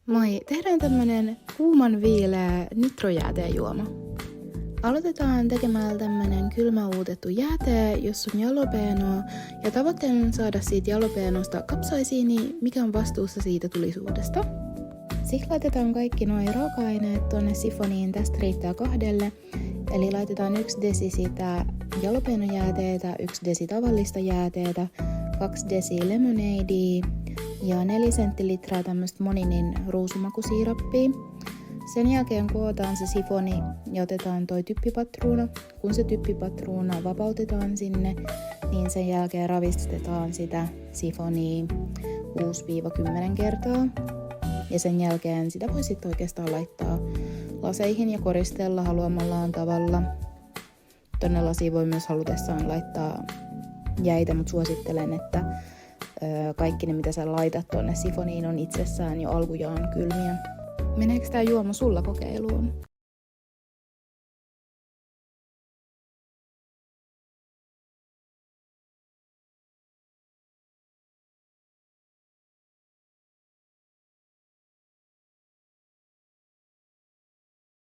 Moi, tehdään tämmönen kuuman viileä nitrojäätejuoma. Aloitetaan tekemällä tämmönen kylmäuutettu jäätee, jossa on jalapenoa, ja tavoitteena on saada siitä jalapenosta kapsaisiini, mikä on vastuussa siitä tulisuudesta. Sitten laitetaan kaikki nuo raaka-aineet tonne sifoniin, tästä riittää 2. Eli laitetaan 1 desi sitä jalapenojääteetä, 1 desi tavallista jääteetä, 2 desi lemonadea ja 4 sentilitraa tämmöstä Moninin ruusumakusiirappia. Sen jälkeen kootaan se sifoni ja otetaan toi typpipatruuna. Kun se typpipatruuna vapautetaan sinne, niin sen jälkeen ravistetaan sitä sifonia 6-10 kertaa. Ja sen jälkeen sitä voi sitten oikeastaan laittaa laseihin ja koristella haluamallaan tavalla. Tonne lasiin voi myös halutessaan laittaa jäitä, mutta suosittelen, että kaikki ne mitä sä laitat tonne sifoniin on itsessään jo alkujaan kylmiä. Meneekö tää juoma sulla kokeiluun?